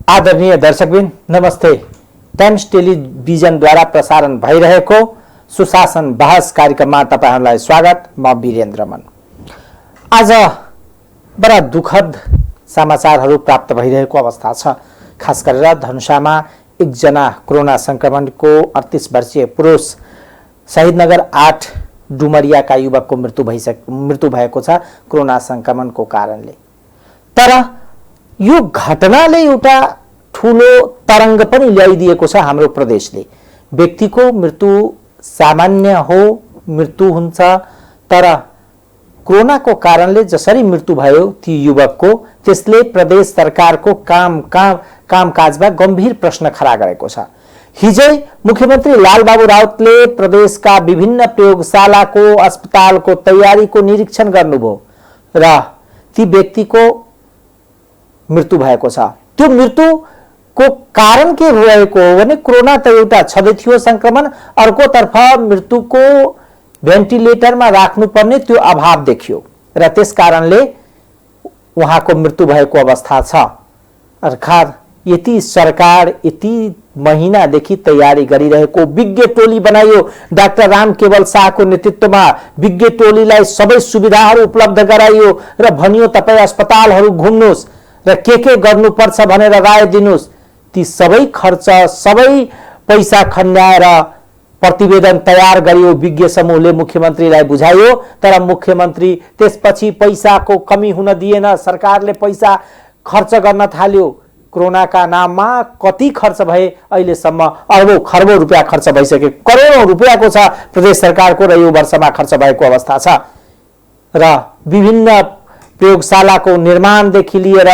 आदरणीय दर्शकबिन नमस्ते। टाइम्स टेलिभिजनद्वारा प्रसारण भइरहेको सुशासन बहस कार्यक्रममा तपाईहरुलाई स्वागत। म वीरेन्द्र मन। आज बडा दुखद समाचारहरू प्राप्त भइरहेको अवस्था छ। खास गरेर धनुषामा एकजना कोरोना संक्रमणको 38 वर्षीय पुरुष शहीदनगर 8 डुमरियाका युवकको मृत्यु भएको छ कोरोना संक्रमणको कारणले। तर यो घटनाले एउटा ठूलो तरंग पनि ल्याइदिएको छ हाम्रो प्रदेशले। व्यक्तिको मृत्यु सामान्य हो, मृत्यु हुन्छ, तर कोरोनाको कारणले जसरी मृत्यु भयो ती युवकको, त्यसले प्रदेश सरकारको कामकाजमा गम्भीर प्रश्न खडा गरेको छ। हिजै मुख्यमन्त्री लालबाबु राउतले प्रदेशका विभिन्न प्रयोगशालाको अस्पतालको तयारीको निरीक्षण गर्नुभयो र ती व्यक्तिको मृत्यु भएको छ। त्यो मृत्युको कारण के भएको हो भने कोरोना त एउटा छँदै थियो संक्रमण, अर्कोतर्फ मृत्युको भेन्टिलेटरमा राख्नुपर्ने त्यो अभाव देखियो र त्यसकारणले उहाँको मृत्यु भएको अवस्था छ। अर्थात् यति सरकार यति महिनादेखि तयारी गरिरहेको विज्ञ टोली बनाइयो। डाक्टर राम केवल शाहको नेतृत्वमा विज्ञ टोलीलाई सबै सुविधाहरू उपलब्ध गराइयो र भनियो तपाईं अस्पतालहरू घुम्नुस् र के गर्नुपर्छ भनेर राय दिनुस्। ती सबै खर्च सबै पैसा खन्याएर प्रतिवेदन तयार गरियो। विज्ञ समूहले मुख्यमन्त्रीलाई बुझायो, तर मुख्यमन्त्री त्यसपछि पैसाको कमी हुन दिएन। सरकारले पैसा खर्च गर्न थाल्यो। कोरोनाका नाममा कति खर्च भए अहिलेसम्म अरबौं खरबौं रुपियाँ खर्च भइसक्यो। करोडौं रुपियाँको छ प्रदेश सरकारको र यो वर्षमा खर्च भएको अवस्था छ। र विभिन्न प्रयोगशालाको निर्माणदेखि लिएर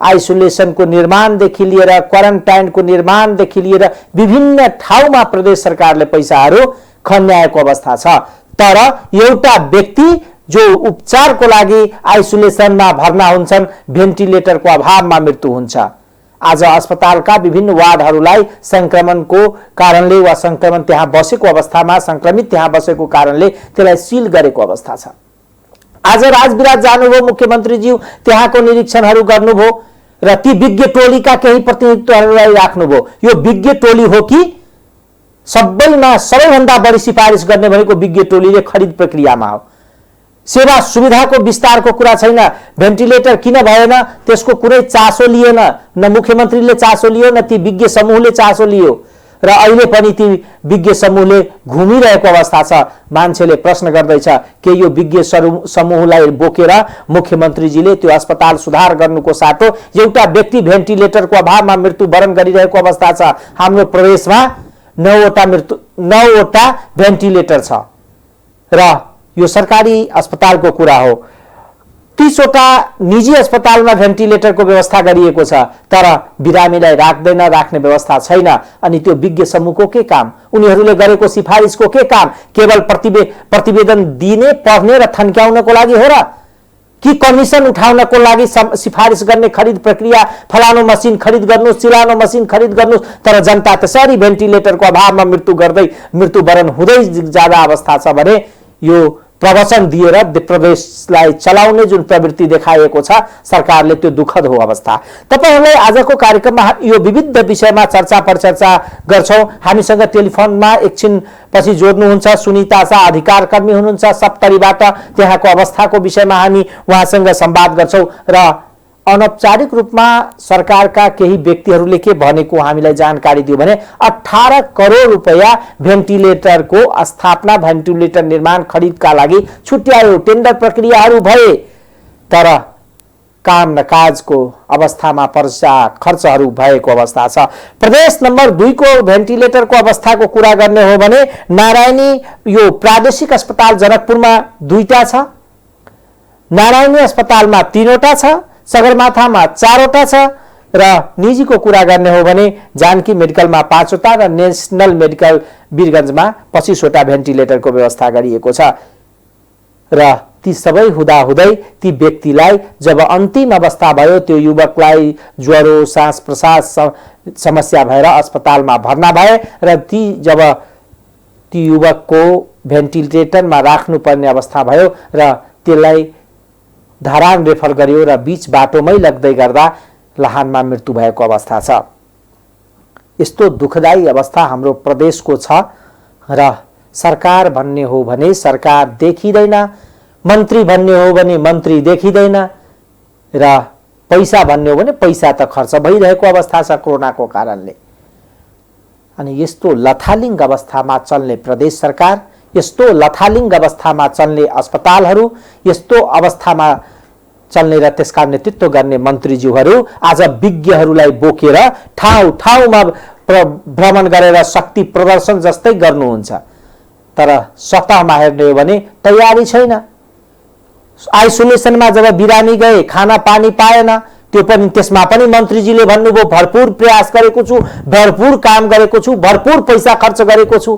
आइसोलेसनको निर्माणदेखि लिएर क्वारेन्टाइनको निर्माणदेखि लिएर विभिन्न ठाउँमा प्रदेश सरकारले पैसाहरू खन्याएको अवस्था छ। तर एउटा व्यक्ति जो उपचारको लागि आइसोलेसनमा भर्ना हुन्छन्, भेन्टिलेटरको अभावमा मृत्यु हुन्छ। आज अस्पतालका विभिन्न वार्डहरूलाई संक्रमणको कारणले वा संक्रमण त्यहाँ बसेको अवस्थामा संक्रमित त्यहाँ बसेको कारणले त्यसलाई सिल गरेको अवस्था छ। आज राजविराज जानुभयो मुख्यमन्त्रीज्यू, त्यहाँको निरीक्षणहरू गर्नुभयो र ती विज्ञ टोलीका केही प्रतिनिधित्वहरूलाई राख्नुभयो। यो विज्ञ टोली हो कि सबैमा सबैभन्दा बढी सिफारिस गर्ने भनेको विज्ञ टोलीले खरिद प्रक्रियामा हो। सेवा सुविधाको विस्तारको कुरा छैन। भेन्टिलेटर किन भएन त्यसको कुनै चासो लिएन। न मुख्यमन्त्रीले चासो लियो न ती विज्ञ समूहले चासो लियो र अहिले पनि ती विज्ञ समूहले घुमिरहेको अवस्था छ। मान्छेले प्रश्न गर्दैछ के यो विज्ञ समूहलाई बोकेर मुख्यमन्त्रीजीले त्यो अस्पताल सुधार गर्नुको साटो एउटा व्यक्ति भेन्टिलेटरको अभावमा मृत्युवरण गरिरहेको अवस्था छ। हाम्रो प्रदेशमा 9वटा भेन्टिलेटर छ र यो सरकारी अस्पतालको कुरा हो। 30वटा निजी अस्पतालमा भेन्टिलेटरको व्यवस्था गरिएको छ, तर बिरामीलाई राख्ने व्यवस्था छैन। अनि त्यो विज्ञ समूहको के काम? उनीहरूले गरेको सिफारिसको के काम? केवल प्रतिवेदन दिने, पढ्ने र थन्क्याउनको लागि हो र कि कमिसन उठाउनको लागि सिफारिस गर्ने खरिद प्रक्रिया फलानो मसिन खरिद गर्नु, चिलानो मसिन खरिद गर्नु, तर जनता त्यसरी भेन्टिलेटरको अभावमा मृत्युवरण हुँदै जाँदा अवस्था छ भने यो प्रवचन दिएर प्रदेशलाई चलाउने जुन प्रवृत्ति देखाएको छ सरकारले, त्यो दुःखद हो अवस्था। तपाईहरुलाई आजको कार्यक्रममा यो विविध विषयमा चर्चा परिचर्चा गर्छौं। हामीसँग टेलिफोनमा एकछिन पछि जोड्नुहुन्छ सुनिता शाह, अधिकार कर्मी हुनुहुन्छ सप्तरीबाट। त्यहाँको अवस्थाको विषयमा हामी उहाँसँग संवाद गर्छौं र अनौपचारिक रूपमा सरकारका केही व्यक्तिहरूले के भनेको हामीलाई जानकारी दियो भने 18 करोड रुपैयाँ भेन्टिलेटरको स्थापना, भेन्टिलेटर निर्माण खरिदका लागि छुट्यायो। टेन्डर प्रक्रियाहरू भए, तर काम नकाजको अवस्थामा खर्चहरू भएको अवस्था छ। प्रदेश नम्बर 2 को भेन्टिलेटरको अवस्थाको कुरा गर्ने हो भने नारायणी यो प्रादेशिक अस्पताल जनकपुरमा 2टा छ, नारायणी अस्पतालमा 3वटा छ, सगरमाथामा 4वटा छ र निजीको कुरा गर्ने हो भने जानकी मेडिकलमा 5वटा र नेशनल मेडिकल वीरगञ्जमा 25वटा भेन्टिलेटरको व्यवस्था गरिएको छ। र ती सबै हुँदाहुँदै ती व्यक्तिलाई जब अन्तिम अवस्था भयो, त्यो युवकलाई ज्वरो सास प्रश्वास समस्या भएर अस्पतालमा भर्ना भए र जब ती युवकको भेन्टिलेटरमा राख्नुपर्ने अवस्था भयो र त्यसलाई धारान रेफर गरियो र बीच बाटोमै लग्दै गर्दा लाहानमा मृत्यु भएको अवस्था छ। यस्तो दुःखदायी अवस्था हाम्रो प्रदेशको छ र सरकार भन्ने हो भने सरकार देखिँदैन, मन्त्री भन्ने हो भने मन्त्री देखिँदैन र पैसा भन्ने हो भने पैसा त खर्च भइरहेको अवस्था छ कोरोनाको कारणले। अनि यस्तो लथालिङ्ग अवस्थामा चल्ने प्रदेश सरकार, यस्तो लथालिङ्ग अवस्थामा चल्ने अस्पतालहरू, यस्तो अवस्थामा चल्ने र त्यसका नेतृत्व गर्ने मन्त्रीज्यूहरू आज विज्ञहरूलाई बोकेर ठाउँ ठाउँमा भ्रमण गरेर शक्ति प्रदर्शन जस्तै गर्नुहुन्छ। तर सतहमा हेर्ने हो भने तयारी छैन। आइसोलेसनमा जब बिरामी गए खाना पानी पाएन, त्यो पनि त्यसमा पनि मन्त्रीजीले भन्नुभयो भरपूर प्रयास गरेको छु, भरपूर काम गरेको छु, भरपूर पैसा खर्च गरेको छु।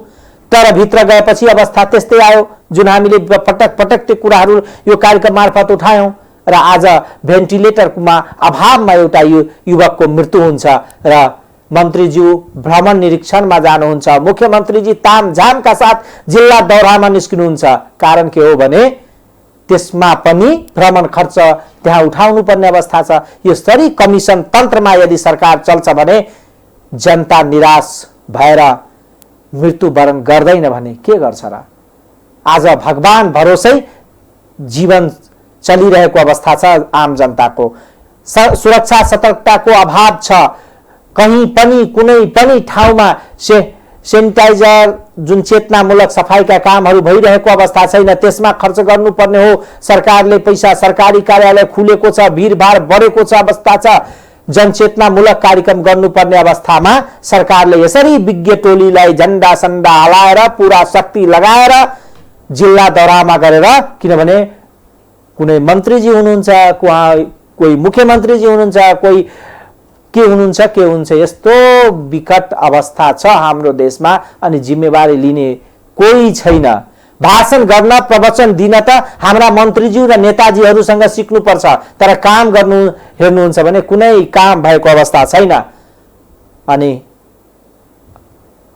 तर भित्र गएपछि अवस्था त्यस्तै आयो जुन हामीले पटक पटक त्यो कुराहरू यो कार्यक्रम मार्फत उठायौं र आज भेन्टिलेटरमा अभावमा एउटा युवकको मृत्यु हुन्छ र मन्त्रीज्यू भ्रमण निरीक्षणमा जानुहुन्छ। मुख्यमन्त्रीजी तामझामका साथ जिल्ला दौरामा निस्किनुहुन्छ। कारण के हो भने त्यसमा पनि भ्रमण खर्च त्यहाँ उठाउनु पर्ने अवस्था छ। यसरी कमिसन तन्त्रमा यदि सरकार चल्छ भने जनता निराश भएर मृत्युवरण गर्दैन भने के गर्छ र? आज भगवान भरोसै जीवन चलिरहेको अवस्था छ। आम जनताको सुरक्षा सतर्कताको अभाव छ। कहीं पनि कुनै पनि ठाउँमा सेनिटाइजर जुन चेतनामूलक सफाईका कामहरू भइरहेको अवस्था छैन, त्यसमा खर्च गर्नुपर्ने हो। सरकारले पैसा, सरकारी कार्यालय खुलेको छ, भिडभाड बढेको छ अवस्था छ। जनचेतनामूलक कार्यक्रम गर्नुपर्ने अवस्थामा सरकारले यसरी विज्ञ टोलीलाई झण्डा सन्डा हलाएर पूरा शक्ति लगाएर जिल्ला दौरामा गरेर, किनभने कुनै मन्त्रीजी हुनुहुन्छ, कोही मुख्यमन्त्रीजी हुनुहुन्छ, कोही के हुनुहुन्छ, यस्तो विकट अवस्था छ हाम्रो देशमा अनि जिम्मेवारी लिने कोही छैन। भाषण गर्न, प्रवचन दिन त हाम्रा मन्त्रीज्यू र नेताजीहरूसँग सिक्नुपर्छ, तर काम गर्नु हेर्नुहुन्छ भने कुनै काम भएको अवस्था छैन। अनि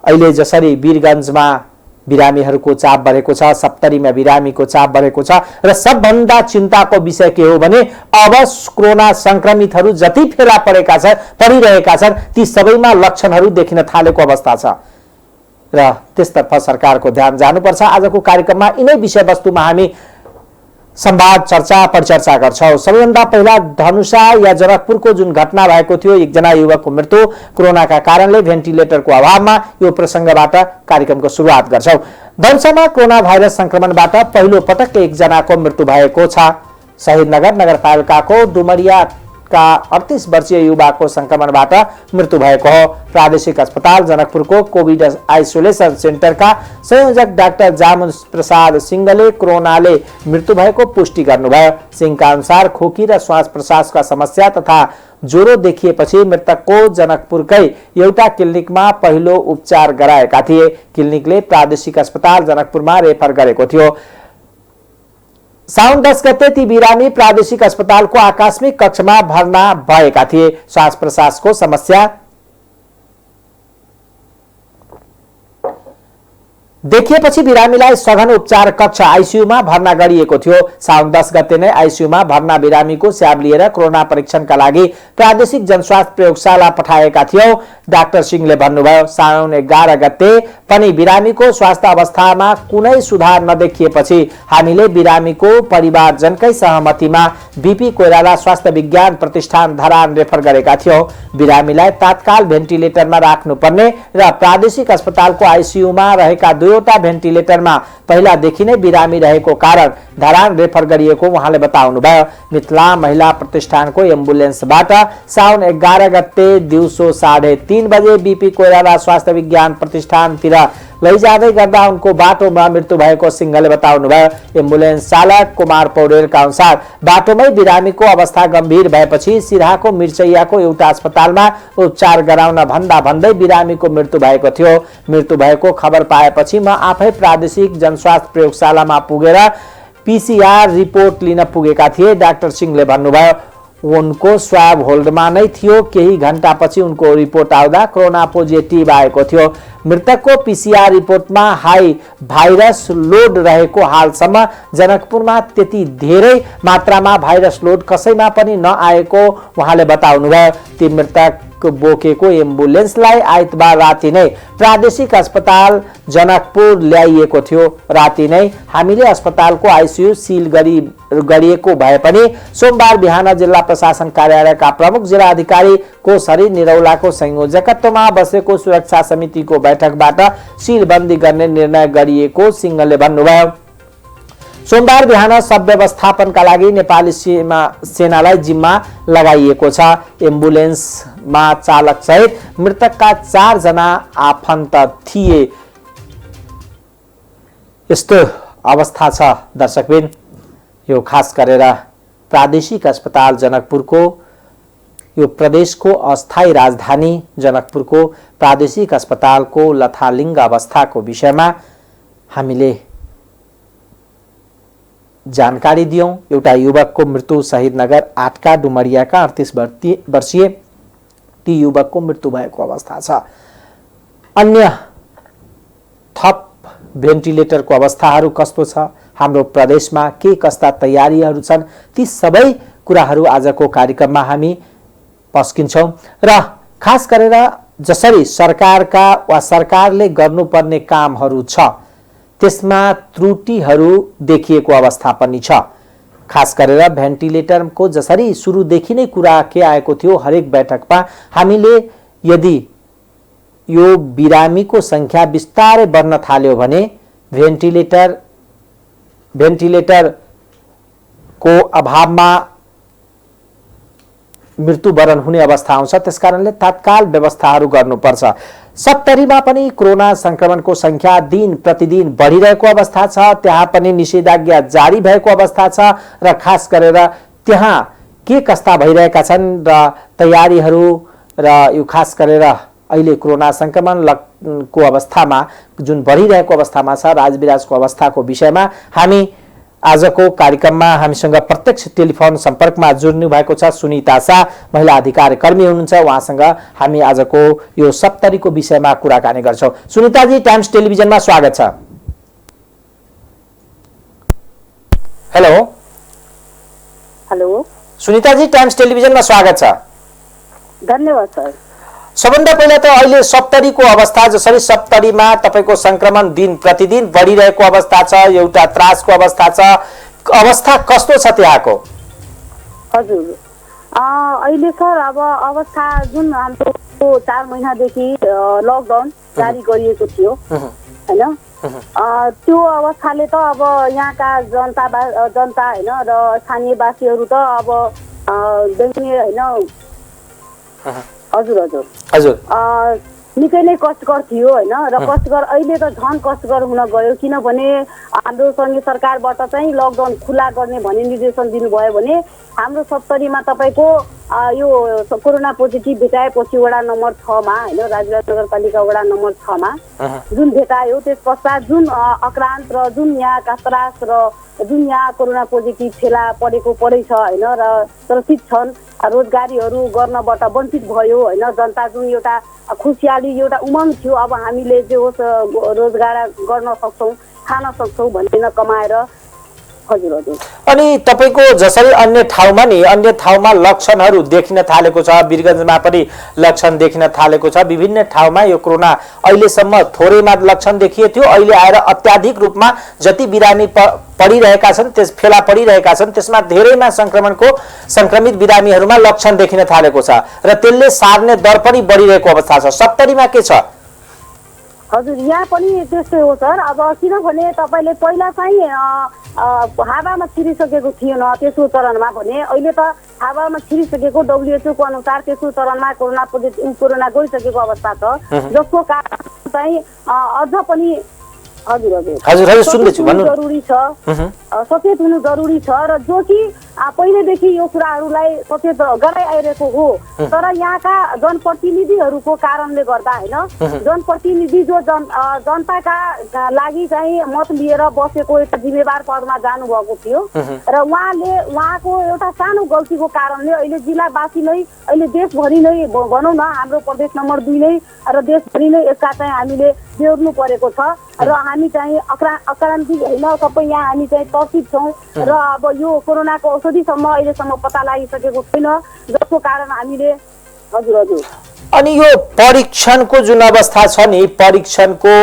अहिले जसरी वीरगञ्जमा बिरामीहरूको चाप बढेको छ, सप्तरीमा बिरामीको चाप बढेको छ र सबभन्दा चिन्ताको विषय के हो भने अब कोरोना संक्रमितहरू जति फेला परिरहेका छन् ती सबैमा लक्षणहरू देखिन थालेको अवस्था छ र त्यसतर्फ सरकारको ध्यान जानुपर्छ। आजको कार्यक्रममा यिनै विषयवस्तुमा हामी संवाद चर्चा परिचर्चा गर्छौं। सबैभन्दा पहिला धनुषा या जनकपुरको जुन घटना भएको थियो, एकजना युवकको मृत्यु कोरोनाका कारणले भेन्टिलेटरको अभावमा, यो प्रसंगबाट कार्यक्रमको सुरुवात गर्छौं। धनुषामा कोरोना भाइरस संक्रमणबाट पहिलो पटक एकजनाको मृत्यु भएको छ। शहीदनगर नगरपालिकाको डुमरियाका 38 वर्षीय युवाको संक्रमणबाट मृत्यु भएको हो। प्रादेशिक अस्पताल जनकपुरको कोभिड आइसोलेसन सेन्टरका संयोजक डाक्टर जामुन प्रसाद सिंहले कोरोनाले मृत्यु भएको पुष्टि गर्नुभयो। सिंहका अनुसार खोकी र श्वास प्रश्वासका समस्या तथा ज्वरो देखिएपछि मृतकको जनकपुरकै एउटा क्लिनिकमा पहिलो उपचार गराएका थिए। क्लिनिकले प्रादेशिक अस्पताल जनकपुरमा रेफर गरेको थियो। साउन 10 गते ती बिरामी प्रादेशिक अस्पतालको आकस्मिक कक्षमा भर्ना भएका थिए। श्वास प्रश्वासको समस्या देखिएपछि बिरामीलाई सघन उपचार कक्ष आइसियुमा भर्ना गरिएको थियो। साउन 10 गते नै आइसियुमा भर्ना बिरामीको स्याब लिएर कोरोना परीक्षणका लागि प्रादेशिक जनस्वास्थ्य प्रयोगशाला पठाएका थियौं। डाक्टर सिंहले भन्नुभयो, साउन 11 गते पनि बिरामीको स्वास्थ्य अवस्थामा कुनै सुधार नदेखिएपछि हामीले बिरामीको परिवारजनकै सहमतिमा बीपी कोइराला स्वास्थ्य विज्ञान प्रतिष्ठान धरान रेफर गरेका थियौं। बिरामीलाई तत्काल भेन्टिलेटरमा राख्नुपर्ने र प्रादेशिक अस्पतालको आइसियुमा रहेका दुईवटा भेन्टिलेटरमा पहिलादेखि नै बिरामी रहेको कारण धरान रेफर गरिएको उहाँले बताउनुभयो। मिथिला महिला प्रतिष्ठानको एम्बुलेन्सबाट साउन 11 गते दिउँसो 3:30 बजे बीपी कोइराला स्वास्थ्य विज्ञान प्रतिष्ठानतिर लैजाँदै गर्दा उनको बाटोमा मृत्यु भएको सिंहले बताउनुभयो। एम्बुलेन्स चालक कुमार पौडेलका अनुसार बाटोमै बिरामीको अवस्था गम्भीर भएपछि सिराहाको मिर्चैयाको एउटा अस्पतालमा उपचार गराउन भन्दै बिरामीको मृत्यु भएको थियो। मृत्यु भएको खबर पाएपछि म आफै प्रादेशिक जनस्वास्थ्य प्रयोगशालामा पुगेर पीसीआर रिपोर्ट लिन पुगेका थिए। डाक्टर सिंहले भन्नुभयो, उनको स्वाब होल्डमा नै थियो। केही घण्टापछि उनको रिपोर्ट आउँदा कोरोना पोजिटिभ आएको थियो। मृतकको पीसीआर रिपोर्टमा हाई भाइरस लोड रहेको हालसम्म जनकपुरमा त्यति धेरै मात्रामा भाइरस लोड कसैमा पनि नआएको उहाँले बताउनुभयो। ती मृतक बोकेको एम्बुलेन्सलाई आइतबार राति नै प्रादेशिक अस्पताल जनकपुर ल्याइएको थियो। राति नै हामीले अस्पतालको आइसियु सिल गरिएको भए पनि सोमबार बिहान जिल्ला प्रशासन कार्यालयका प्रमुख जिल्ला अधिकारी कोसरी निरौलाको संयोजकत्वमा बसेको सुरक्षा समितिको बैठकबाट सिलबन्दी गर्ने निर्णय गरिएको सिंहले भन्नुभयो। सोमबार बिहान सब व्यवस्थापनका लागि नेपाली सेनालाई जिम्मा लगाइएको छ। एम्बुलेन्समा चालक सहित मृतकका 4 जना आफन्त थिए। यस्तो अवस्था छ दर्शकबिन, यो खास गरेर प्रादेशिक अस्पताल जनकपुरको, यो प्रदेशको अस्थायी राजधानी जनकपुरको प्रादेशिक अस्पतालको लथालिङ्ग अवस्थाको विषयमा हामीले जानकारी दियौं। एउटा युवकको मृत्यु शहीदनगर 8 का डुमरियाका 38 वर्षीय ती युवकको मृत्यु भएको अवस्था छ। अन्य थप भेन्टिलेटरको अवस्थाहरू कस्तो छ, हाम्रो प्रदेशमा के कस्ता तयारीहरू छन्, ती सबै कुराहरू आजको कार्यक्रममा हामी पस्किन्छौं र खास गरेर जसरी सरकारका वा सरकारले गर्नुपर्ने कामहरू छ त्यसमा त्रुटिहरू देखिएको अवस्था पनि छ। खास गरेर भेन्टिलेटरको जसरी सुरुदेखि नै कुरा के आएको थियो, हरेक बैठकमा हामीले यदि यो बिरामीको संख्या बिस्तारै बढ्न थाल्यो भने भेन्टिलेटरको अभावमा मृत्युवरण हुने अवस्था आउँछ। त्यसकारणले तत्काल व्यवस्थाहरू गर्नुपर्छ। 70 मा पनि कोरोना संक्रमणको संख्या दिन प्रतिदिन बढिरहेको अवस्था छ। त्यहाँ पनि निषेधाज्ञा जारी भएको अवस्था छ र खास गरेर त्यहाँ के कस्ता भइरहेका छन् र तयारीहरू र यो खास गरेर अहिले कोरोना संक्रमणको अवस्थामा जुन बढिरहेको अवस्थामा छ राजविराजको अवस्थाको विषयमा हामी आजको कार्यक्रममा हामीसँग प्रत्यक्ष टेलिफोन सम्पर्कमा जोड्नु भएको छ सुनिता शाह, महिला अधिकार कर्मी हुनुहुन्छ। उहाँसँग हामी आजको यो 70 को विषयमा कुराकानी गर्छौं। सुनिताजी, टाइम्स टेलिभिजनमा स्वागत छ। हेलो हेलो सुनिताजी, टाइम्स टेलिभिजनमा स्वागत छ। धन्यवाद सर। सबभन्दा पहिला त अहिले 70 को अवस्था, जसरी 70 मा तपाईको संक्रमण दिन प्रतिदिन बढिरहेको अवस्था छ, एउटा त्रासको अवस्था छ, अवस्था कस्तो छ त्यहाँको? हजुर, अहिले सर अब अवस्था जुन हाम्रो 4 महिनादेखि लकडाउन जारी गरिएको थियो हैन, त्यो अवस्थाले त अब यहाँका जनता हैन र स्थानीयवासीहरू त अब देखिने हैन। हजुर हजुर हजुर, निकै नै कष्टकर थियो हैन र कष्टकर अहिले त झन् कष्टकर हुन गयो। किनभने हाम्रो संघीय सरकारबाट चाहिँ लकडाउन खुला गर्ने भन्ने निर्देशन दिनुभयो भने हाम्रो 70 मा तपाईको यो कोरोना पोजिटिभ भेटाएपछि वडा नम्बर 6 मा हैन राजविराज नगरपालिका वडा नम्बर 6 मा जुन भेटायो, त्यस पश्चात जुन आक्रान्त र जुन यहाँका त्रास र जुन यहाँ कोरोना पोजिटिभ फेला परेछ हैन र त्रसित छन्, रोजगारीहरू गर्नबाट वञ्चित भयो हैन, जनता जुन एउटा खुसियाली एउटा उमङ्ग थियो, अब हामीले जे होस् रोजगार गर्न सक्छौं, खान सक्छौं भन्ने कमाएर। हजुर हजुर। अनि तपाईको जसरी अन्य ठाउँमा लक्षणहरू देखिन थालेको छ, वीरगञ्जमा पनि लक्षण देखिन थालेको छ, विभिन्न ठाउँमा यो कोरोना अहिलेसम्म थोरैमा लक्षण देखिए थियो, अहिले आएर अत्याधिक रूपमा जति बिरामी पडिरहेका छन्, त्यस फेला पडिरहेका छन्, त्यसमा धेरैमा संक्रमित बिरामीहरूमा लक्षण देखिन थालेको छ र त्यसले सार्ने दर पनि बढिरहेको अवस्था छ। 70 मा के छ? हजुर, यहाँ पनि त्यस्तै हो सर। अब किनभने तपाईले पहिला चाहिँ हावामा छिरिसकेको थिएन तेस्रो चरणमा भने, अहिले त हावामा छिरिसकेको WHO को अनुसार तेस्रो चरणमा कोरोना गइसकेको अवस्था छ, जसको कारण चाहिँ अझ पनि हजुर हजुर हजुर हजुर सुन्दैछु, भन्नु जरुरी छ, सचेत हुनु जरुरी छ र जो कि पहिलेदेखि यो कुराहरूलाई सचेत गराइ आइरहेको हो। तर यहाँका जनप्रतिनिधिहरूको कारणले गर्दा होइन, जनप्रतिनिधि जो जनताका लागि चाहिँ मत लिएर बसेको एउटा जिम्मेवार पदमा जानुभएको थियो र उहाँको एउटा सानो गल्तीको कारणले अहिले जिल्लावासी नै, अहिले देशभरि नै भनौँ न, हाम्रो प्रदेश नम्बर 2 नै र देशभरि नै यसका चाहिँ हामीले बेहोर्नु परेको छ र हामी चाहिँ अक्रान्ति होइन, सबै यहाँ हामी चाहिँ तर्सित छौँ र अब यो कोरोनाको औषधिसम्म अहिलेसम्म पत्ता लागिसकेको छैन, जसको कारण हामीले हजुर। अनि यो परीक्षणको जुन अवस्था छ नि, परीक्षणको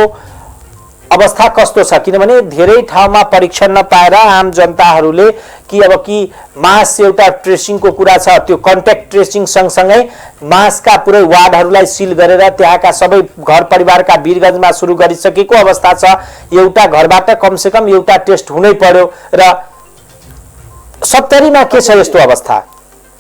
अवस्था कस्तो छ? किनभने धेरै ठाउँमा परीक्षण नपाएर आम जनताहरूले कि मास एउटा ट्रेसिङको कुरा छ, त्यो कन्ट्याक्ट ट्रेसिङ सँगसँगै मासका पुरै वार्डहरूलाई सिल गरेर त्यहाँका सबै घर परिवारका वीरगन्जमा सुरु गरिसकेको अवस्था छ। एउटा घरबाट कमसेकम एउटा टेस्ट हुनै पर्यो र 70मा के छ यस्तो अवस्था?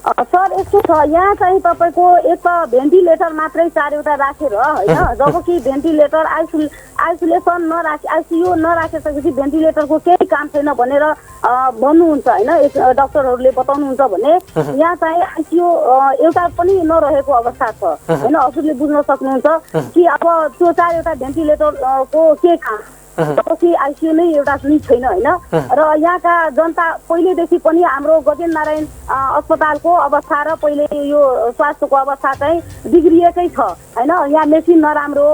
सर यस्तो छ, यहाँ चाहिँ तपाईँको एक त भेन्टिलेटर मात्रै 4वटा राखेर होइन, जबकि भेन्टिलेटर आइसोलेसन नराखे, आइसियु नराखेपछि भेन्टिलेटरको केही काम छैन भनेर भन्नुहुन्छ होइन, डाक्टरहरूले बताउनुहुन्छ भने यहाँ चाहिँ आइसियु एउटा पनि नरहेको अवस्था छ होइन। हजुरले बुझ्न सक्नुहुन्छ कि अब त्यो 4वटा भेन्टिलेटरको के काम, जबकि आइसियु नै एउटा पनि छैन होइन। र यहाँका जनता पहिलेदेखि पनि हाम्रो गजेन्द्र नारायण अस्पतालको अवस्था र पहिले यो स्वास्थ्यको अवस्था चाहिँ बिग्रिएकै छ होइन। यहाँ मेसिन नराम्रो,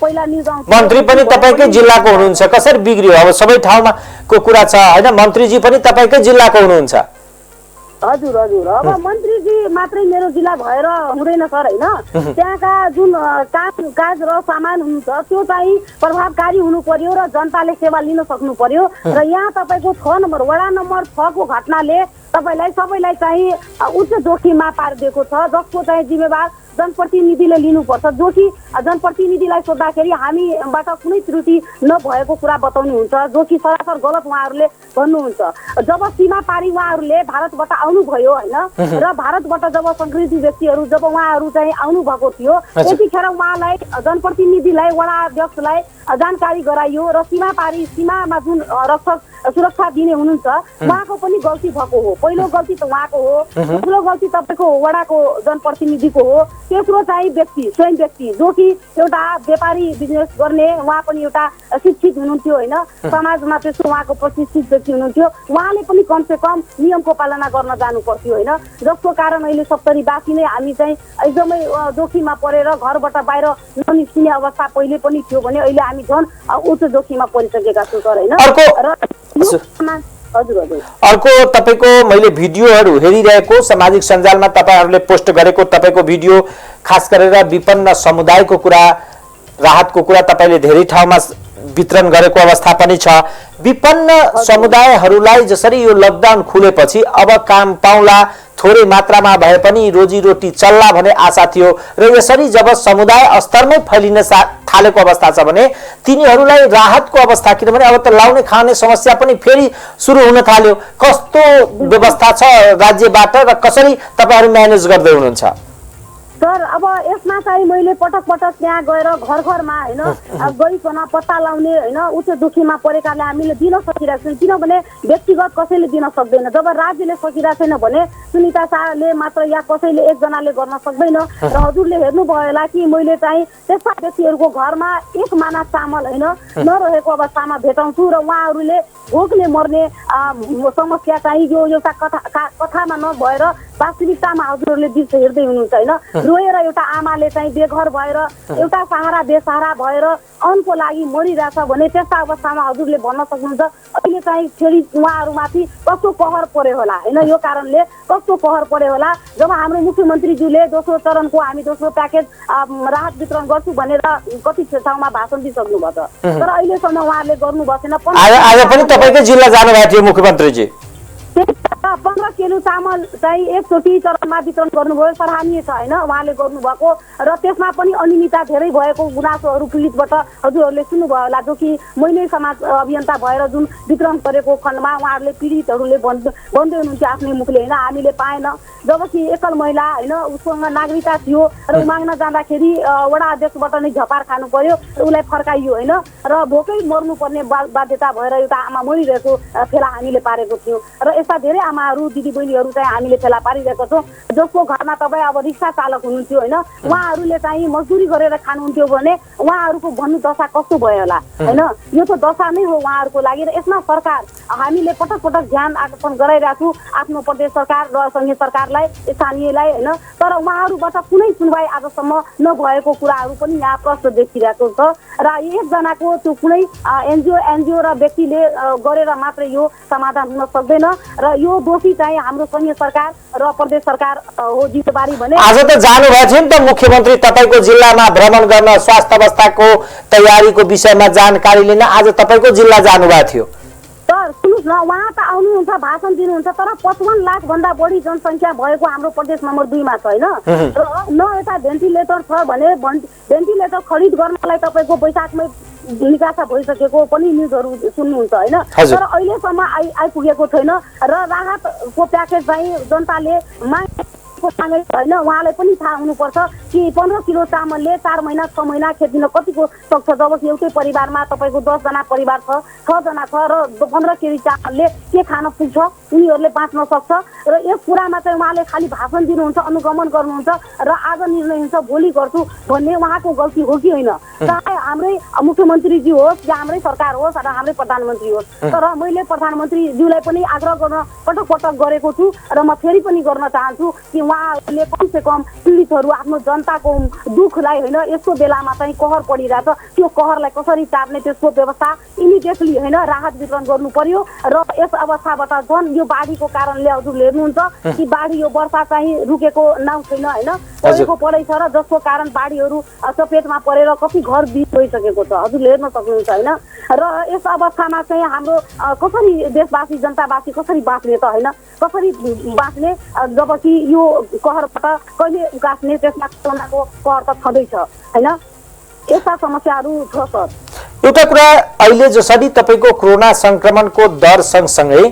पहिला निजाम मन्त्री पनि तपाईँकै जिल्लाको हुनुहुन्छ, कसरी बिग्रियो? अब सबै ठाउँमा को कुरा छ होइन, मन्त्रीजी पनि तपाईँकै जिल्लाको हुनुहुन्छ। हजुर। अब मन्त्रीजी मात्रै मेरो जिल्ला भएर हुँदैन सर होइन, त्यहाँका जुन काज र सामान हुन्छ त्यो चाहिँ प्रभावकारी हुनु पर्यो र जनताले सेवा लिन सक्नु पर्यो। र यहाँ तपाईँको 6 नम्बर वडा नम्बर 6 को घटनाले तपाईँलाई सबैलाई चाहिँ उच्च जोखिममा पारिदिएको छ, जसको चाहिँ जिम्मेवार जनप्रतिनिधिले लिनुपर्छ। जो कि जनप्रतिनिधिलाई सोद्धाखेरि हामीबाट कुनै त्रुटि नभएको कुरा बताउनुहुन्छ, जो कि सरासर गलत उहाँहरूले भन्नुहुन्छ। जब सीमा पारी उहाँहरूले भारतबाट आउनुभयो होइन, र भारतबाट जब संक्रमित व्यक्तिहरू जब उहाँहरू चाहिँ आउनु भएको थियो, त्यतिखेर उहाँलाई जनप्रतिनिधिलाई, वडा अध्यक्षलाई जानकारी गराइयो र सीमामा जुन रक्षक सुरक्षा दिने हुनुहुन्छ उहाँको पनि गल्ती भएको हो। पहिलो गल्ती त उहाँको हो, दोस्रो गल्ती तपाईँको वडाको जनप्रतिनिधिको हो, तेस्रो चाहिँ स्वयं व्यक्ति जो कि एउटा व्यापारी बिजनेस गर्ने, उहाँ पनि एउटा शिक्षित हुनुहुन्थ्यो होइन, समाजमा त्यस्तो उहाँको प्रतिष्ठित व्यक्ति हुनुहुन्थ्यो, उहाँले पनि कमसे कम नियमको पालना गर्न जानु पर्थ्यो होइन। जसको कारण अहिले 70वासी नै हामी चाहिँ एकदमै जोखिममा परेर घरबाट बाहिर ननिस्किने अवस्था पहिले पनि थियो भने अहिले हामी झन् उच्च जोखिममा परिसकेका छौँ सर होइन। अर्को तपाईको मैले भिडियोहरू हेरिरहेको सामाजिक सञ्जालमा तपाईहरुले पोस्ट गरेको तपाईको भिडियो खास गरेर विपन्न समुदायको कुरा, राहतको कुरा तपाईले धेरै ठाउँमा वितरण गरेको अवस्था पनि छ। विपन्न समुदायहरूलाई जसरी यो लकडाउन खुलेपछि अब काम पाउला, थोरै मात्रामा भए पनि रोजीरोटी चल्ला भन्ने आशा थियो र यसरी जब समुदाय स्तरमै फैलिन थालेको अवस्था छ भने तिनीहरूलाई राहतको अवस्था, किनभने अब त लाउने खाने समस्या पनि फेरि सुरु हुन थाल्यो, कस्तो व्यवस्था छ राज्यबाट र कसरी तपाईहरु म्यानेज गर्दै हुनुहुन्छ? सर अब यसमा चाहिँ मैले पटक त्यहाँ गएर घर घरमा होइन गइकन पत्ता लाउने होइन उच्च जोखिममा परेकाले हामीले दिन सकिरहेको छैन, किनभने व्यक्तिगत कसैले दिन सक्दैन। जब राज्यले सकिरहेको छैन भने सुनिता शाहले मात्र या कसैले एकजनाले गर्न सक्दैन। र हजुरले हेर्नुभयो होला कि मैले चाहिँ त्यस्ता व्यक्तिहरूको घरमा 1 माना चामल होइन नरहेको अवस्थामा भेटाउँछु र उहाँहरूले भोकले मर्ने समस्या चाहिँ यो एउटा कथामा नभएर वास्तविकतामा हजुरहरूले दृश्य हेर्दै हुनुहुन्छ होइन। रोएर एउटा आमाले चाहिँ बेघर भएर एउटा सहारा बेसहारा भएर अन्नको लागि मरिरहेछ भने त्यस्ता अवस्थामा हजुरले भन्न सक्नुहुन्छ अहिले चाहिँ फेरि उहाँहरूमाथि कस्तो कहर पर्यो होला होइन। यो कारणले कस्तो कहर पर्यो होला जब हाम्रो मुख्यमन्त्रीज्यूले दोस्रो चरणको हामी दोस्रो प्याकेज राहत वितरण गर्छु भनेर कति ठाउँमा भाषण दिइसक्नु भएको छ, तर अहिलेसम्म उहाँहरूले गर्नु भएको छैन। आज पनि तपाईकै जिल्ला जानु भएको थियो मुख्यमन्त्रीजी? र 15 किलो चामल चाहिँ एकचोटि चरणमा वितरण गर्नुभयो, सराहनीय छ होइन उहाँले गर्नुभएको। र त्यसमा पनि अनियमितता धेरै भएको गुनासोहरू पीडितबाट हजुरहरूले सुन्नुभयो होला, जो कि मैले समाज अभियन्ता भएर जुन वितरण गरेको खण्डमा उहाँहरूले पीडितहरूले भन्दै हुनुहुन्थ्यो आफ्नै मुखले होइन, हामीले पाएन। जबकि एकल महिला होइन, उसँग नागरिकता थियो र माग्न जाँदाखेरि वडा अध्यक्षबाट नै झपार खानु पर्यो, उसलाई फर्काइयो होइन, र भोकै मर्नुपर्ने बाध्यता भएर एउटा आमा मरिरहेको फेला हामीले पारेको थियौँ। र यस्ता धेरै आमाहरू दिदीबहिनीहरू चाहिँ हामीले फेला पारिरहेको छौँ, जसको घरमा तपाईँ अब रिक्सा चालक हुनुहुन्थ्यो होइन, उहाँहरूले चाहिँ मजदुरी गरेर खानुहुन्थ्यो भने उहाँहरूको भन्नु दशा कस्तो भयो होला होइन। यो त दशा नै हो उहाँहरूको लागि। र यसमा सरकार हामीले पटक पटक ध्यान आकर्षण गराइरहेको छु, आफ्नो प्रदेश सरकार र सङ्घीय सरकारलाई, स्थानीयलाई होइन, तर उहाँहरूबाट कुनै सुनवाई आजसम्म नभएको कुराहरू पनि यहाँ प्रश्न देखिरहेको छ। र एकजनाको त्यो कुनै एनजिओ र व्यक्तिले गरेर मात्रै यो समाधान हुन सक्दैन। र यो दोषी चाहिँ हाम्रो सङ्घीय सरकार र प्रदेश सरकार हो जिम्मेवारी भने। आज त जानुभएको थियो नि त मुख्यमन्त्री तपाईँको जिल्लामा भ्रमण गर्न, स्वास्थ्य अवस्थाको तयारीको विषयमा जानकारी लिन आज तपाईँको जिल्ला जानुभएको थियो। सर सुन्नुहोस् न, उहाँ त आउनुहुन्छ, भाषण दिनुहुन्छ, तर 55 लाख भन्दा बढी जनसङ्ख्या भएको हाम्रो प्रदेश नम्बर 2 मा छ होइन। र न यता भेन्टिलेटर छ भने भेन्टिलेटर खरिद गर्नलाई तपाईँको वैशाखमै निकासा भइसकेको पनि न्युजहरू सुन्नुहुन्छ होइन। तर अहिलेसम्म आइपुगेको छैन। र राहतको प्याकेज चाहिँ जनताले मागे होइन, उहाँलाई पनि थाहा हुनुपर्छ कि 15 किलो चामलले 4 महिना 6 महिना खेदिन कतिको सक्छ। जबकि एउटै परिवारमा तपाईँको 10 जना परिवार छ, 6 जना छ, र 15 केजी चामलले के खान पुग्छ, उनीहरूले बाँच्न सक्छ। र यस कुरामा चाहिँ उहाँले खालि भाषण दिनुहुन्छ, अनुगमन गर्नुहुन्छ, र आज निर्णय हुन्छ भोलि गर्छु भन्ने उहाँको गल्ती हो कि होइन। चाहे हाम्रै मुख्यमन्त्रीजी होस् या हाम्रै सरकार होस् र हाम्रै प्रधानमन्त्री होस्, तर मैले प्रधानमन्त्रीज्यूलाई पनि आग्रह गर्न पटक पटक गरेको छु र म फेरि पनि गर्न चाहन्छु कि उहाँहरूले कमसे कम पीडितहरू आफ्नो जनताको दुःखलाई होइन, यस्तो बेलामा चाहिँ कहर परिरहेछ, त्यो कहरलाई कसरी टार्ने त्यसको व्यवस्था इमिडिएटली होइन राहत वितरण गर्नु पर्यो। र यस अवस्थाबाट झन् यो बाढीको कारणले हजुरले हेर्नुहुन्छ कि बाढी यो वर्षा चाहिँ रुकेको नाउँ छैन होइन, परेको परै छ, र जसको कारण बाढीहरू चपेटमा परेर कति घर बिच भइसकेको छ, हजुरले हेर्न सक्नुहुन्छ होइन। र यस अवस्थामा चाहिँ हाम्रो कसरी देशवासी जनतावासी कसरी बाँच्ने त होइन, कसरी बाँच्ने, जबकि यो कहरबाट कहिले उकास्ने, त्यसमा कोरोनाको कहर त छँदैछ होइन। यस्ता समस्याहरू छ सर। एउटा कुरा, अहिले जसरी तपाईँको कोरोना संक्रमणको दर सँगसँगै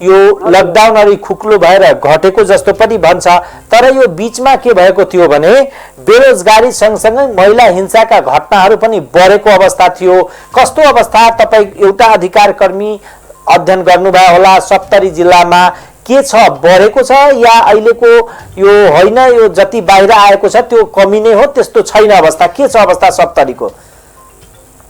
यो लकडाउन अलि खुक्लो भएर घटेको जस्तो पनि भन्छ, तर यो बीचमा के भएको थियो भने बेरोजगारी सँगसँगै महिला हिंसाका घटनाहरू पनि बढेको अवस्था थियो। कस्तो अवस्था, तपाईँ एउटा अधिकार कर्मी अध्ययन गर्नुभयो होला, 70 जिल्लामा के छ, बढेको छ या अहिलेको यो होइन, यो जति बाहिर आएको छ त्यो कमी नै हो, त्यस्तो छैन अवस्था, के छ अवस्था 70 को?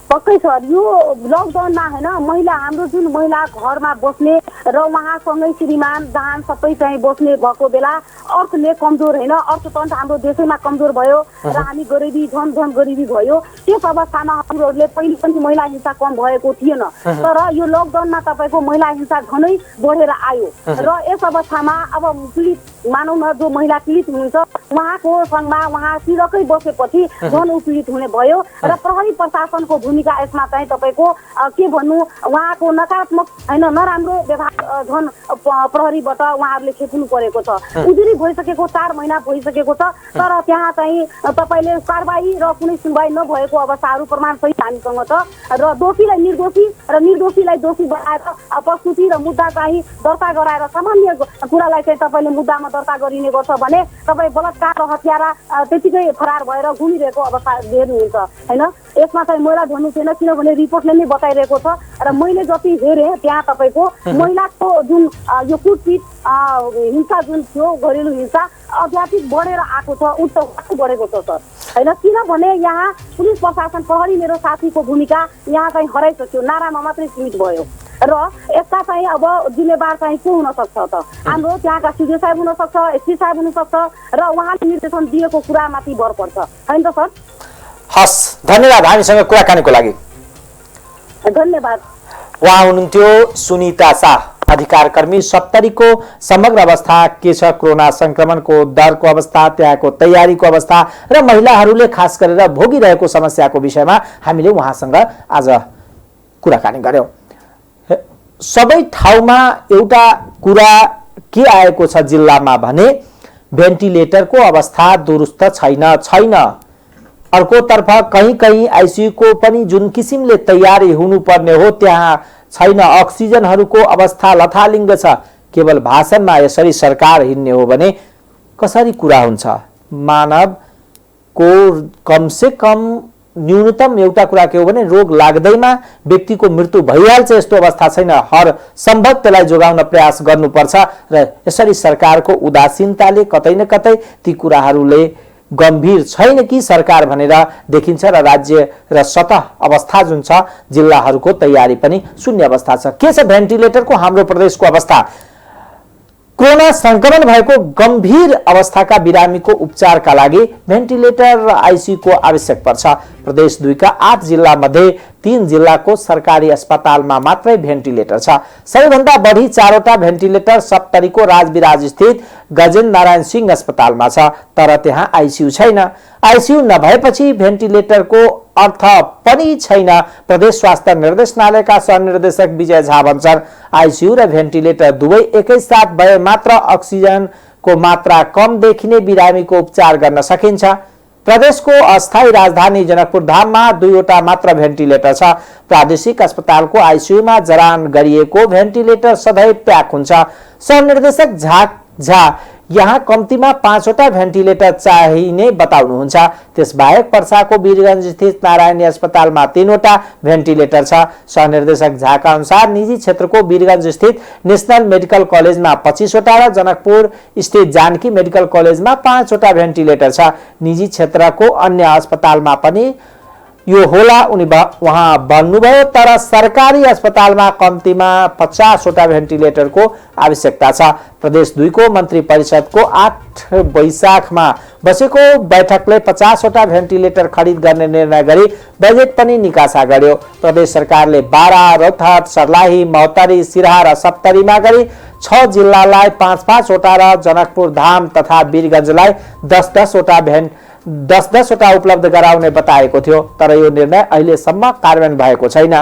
पक्कै सर, यो लकडाउनमा होइन महिला, हाम्रो जुन महिला घरमा बस्ने र उहाँसँगै श्रीमान जहान सबै चाहिँ बस्ने भएको बेला अर्थले कमजोर होइन, अर्थतन्त्र हाम्रो देशैमा कमजोर भयो र हामी गरिबी झन गरिबी भयो। त्यस अवस्थामा हजुरहरूले पहिले पनि महिला हिंसा कम भएको थिएन, तर यो लकडाउनमा तपाईँको महिला हिंसा झनै बढेर आयो। र यस अवस्थामा अब पीडित मानौ न, जो महिला पीडित हुनुहुन्छ उहाँको सङ्घमा उहाँ तिरकै बसेपछि झन् पीडित हुने भयो। र प्रहरी प्रशासनको भूमिका यसमा चाहिँ तपाईँको के भन्नु, उहाँको नकारात्मक होइन, नराम्रो व्यवहार झन् प्रहरीबाट उहाँहरूले खेप्नु परेको छ। उजुरी भइसकेको 4 महिना भइसकेको छ, तर त्यहाँ चाहिँ तपाईँले कारबाही र कुनै सुनवाई नभएको अवस्थाहरू प्रमाणसहित हामीसँग छ। र दोषीलाई निर्दोषी र निर्दोषीलाई दोषी बनाएर प्रस्तुति र मुद्दा चाहिँ दर्ता गराएर सामान्य कुरालाई चाहिँ तपाईँले मुद्दामा दर्ता गरिने गर्छ भने तपाईँ बलात्कार र हत्यारा त्यतिकै फरार भएर घुमिरहेको अवस्था हेर्नुहुन्छ होइन। यसमा चाहिँ मैला धुनु छैन, किनभने रिपोर्टले नै बताइरहेको छ। र मैले जति हेरेँ त्यहाँ तपाईँको महिलाको जुन यो कुटपिट हिंसा जुन थियो, घरेलु हिंसा अध्यात्मिक बढेर आएको छ, उच्च बढेको छ सर होइन। किनभने यहाँ पुलिस प्रशासन प्रहरी मेरो साथीको भूमिका यहाँ चाहिँ हराइसक्यो, नारामा मात्रै सीमित भयो। र यस्ता चाहिँ अब जिम्मेवार चाहिँ को हुन सक्छ त? हाम्रो त्यहाँका सिडिओ साहेब हुन सक्छ, एसपी साहेब हुन सक्छ, र उहाँले निर्देशन दिएको कुरामाथि भर पर्छ होइन त सर। हस्, धन्यवाद हामीसँग कुराकानीको लागि। धन्यवाद। उहाँ हुनुहुन्थ्यो सुनिता शाह, अधिकार कर्मी। 70 को समग्र अवस्था के छ, कोरोना संक्रमणको दरको अवस्था, त्यहाँको तयारीको अवस्था र महिलाहरूले खास गरेर भोगिरहेको समस्याको विषयमा हामीले उहाँसँग आज कुराकानी गर्यौं। सबै ठाउँमा एउटा कुरा के आएको छ जिल्लामा भने भेन्टिलेटरको अवस्था दुरुस्त छैन। अर्कोतर्फ कहीँ कहीँ आइसियु को पनि जुन किसिमले तयारी हुनुपर्ने हो त्यहाँ छैन। अक्सिजनहरूको अवस्था लथालिङ्ग छ। केवल भाषणमा यसरी सरकार हिँड्ने हो भने कसरी कुरा हुन्छ? मानवको कमसे कम न्यूनतम एउटा कुरा के हो भने रोग लाग्दैमा व्यक्तिको मृत्यु भइहाल्छ यस्तो अवस्था छैन। हर सम्भव त्यसलाई जोगाउन प्रयास गर्नुपर्छ र यसरी सरकारको उदासीनताले कतै न कतै ती कुराहरूले गम्भीर छैन कि सरकार भनेर देखिन्छ र राज्य र सतह अवस्था जुन छ जिल्लाहरूको तयारी पनि शून्य अवस्था छ। के छ भेन्टिलेटरको हाम्रो प्रदेशको अवस्था? कोरोना संक्रमण भएको गंभीर अवस्थाका बिरामीको उपचारका लागि भेन्टिलेटर र आइसियु को आवश्यक पर्छ। प्रदेश 2 का 8 जिल्ला मध्ये 3 जिल्लाको सरकारी अस्पतालमा मात्रै भेन्टिलेटर छ। सबैभन्दा बढी 4वटा भेन्टिलेटर सप्तरीको राजविराज स्थित गजेन्द्र नारायण सिंह अस्पतालमा छ, तर त्यहाँ आइसियु छैन। आइसियु नभएपछि भेन्टिलेटरको अर्थ पनि छैन। प्रदेश स्वास्थ्य निर्देशनालयका सहनिर्देशक विजय झा भन्छन् आइसियु र भेन्टिलेटर दुवै एकैसाथ भए मात्र अक्सिजनको मात्रा कम देखिने बिरामीको उपचार गर्न सकिन्छ। प्रदेशको अस्थायी राजधानी जनकपुर धाममा 2वटा मात्र भेन्टिलेटर छ। प्रादेशिक अस्पतालको आइसियुमा जडान गरिएको भेन्टिलेटर सधैँ प्याक हुन्छ। सहनिर्देशक झा यहाँ कम्तीमा 5वटा भेन्टिलेटर चाहिने बताउनुहुन्छ। त्यसबाहेक पर्साको वीरगञ्ज स्थित नारायणी अस्पतालमा 3वटा भेन्टिलेटर छ। सहनिर्देशक झाका अनुसार निजी क्षेत्रको वीरगञ्ज स्थित नेशनल मेडिकल कलेजमा 25वटा र जनकपुर स्थित जानकी मेडिकल कलेजमा 5वटा भेन्टिलेटर छ। निजी क्षेत्रको अन्य अस्पतालमा पनि यो होला उहाँ भन्नुभयो, तर सरकारी अस्पतालमा कम्तीमा 50वटा भेन्टिलेटरको आवश्यकता छ। प्रदेश 2 को मन्त्री परिषदको 8 वैशाखमा बसेको बैठकले 50वटा भेन्टिलेटर खरिद गर्ने निर्णय गरी बजेट पनि निकासा गर्यो। प्रदेश सरकारले 12, रौतहट, सर्लाही, महोत्तरी, सिराहा र सप्तरीमा गरी 6 जिल्लालाई 5-5वटा र जनकपुर धाम तथा वीरगञ्जलाई 10-10वटा उपलब्ध गराउने बताएको थियो, तर यो निर्णय अहिलेसम्म कार्यान्वयन भएको छैन।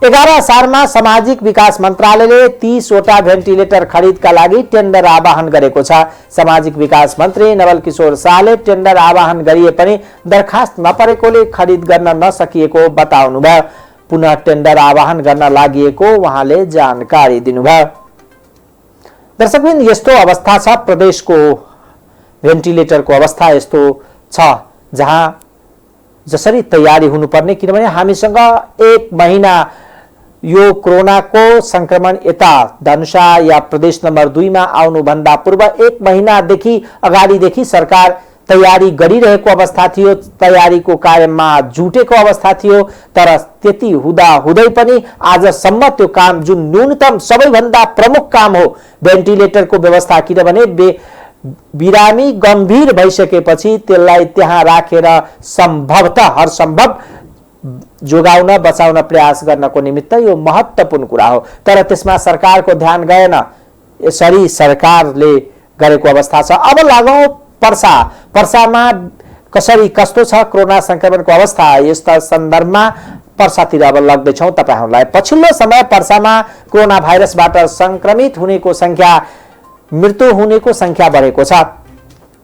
11 असारमा सामाजिक विकास मन्त्रालयले 30वटा भेन्टिलेटर खरिदका लागि टेन्डर आह्वान गरेको छ। सामाजिक विकास मन्त्री नवल किशोर शाहले टेन्डर आह्वान गरिए पनि दरखास्त नपरेकोले खरिद गर्न नसकिएको बताउनुभयो। पुनः टेन्डर आह्वान गर्न लागिएको उहाँले जानकारी दिनुभयो। दर्शकबिन, यस्तो अवस्था छ प्रदेशको भेन्टिलेटरको अवस्था यस्तो छ जहाँ जसरी तयारी हुनुपर्ने, किनभने हामीसँग 1 महिना यो कोरोनाको संक्रमण यता धनुषा या प्रदेश नम्बर 2 मा आउनुभन्दा पूर्व 1 महिनादेखि अगाडिदेखि सरकार तयारी गरिरहेको अवस्था थियो। तयारीको कार्यमा जुटेको अवस्था थियो, तर त्यति हुँदै पनि आजसम्म त्यो काम जुन न्यूनतम सबैभन्दा प्रमुख काम हो भेन्टिलेटरको व्यवस्था, किनभने बिरामी गम्भीर भइसकेपछि त्यसलाई त्यहाँ राखेर सम्भवतः हर सम्भव जोगाउन बचाउन प्रयास गर्नको निमित्त यो महत्त्वपूर्ण कुरा हो, तर त्यसमा सरकारको ध्यान गएन। यसरी सरकारले गरेको अवस्था छ। अब लागौं पर्सामा कस्तो छ कोरोना संक्रमणको अवस्था, यस्ता सन्दर्भमा पर्सातिर अब लग्दैछौँ तपाईहरुलाई। पछिल्लो समय पर्सामा कोरोना भाइरसबाट संक्रमित हुनेको संख्या, मृत्यु हुनेको संख्या बढेको छ।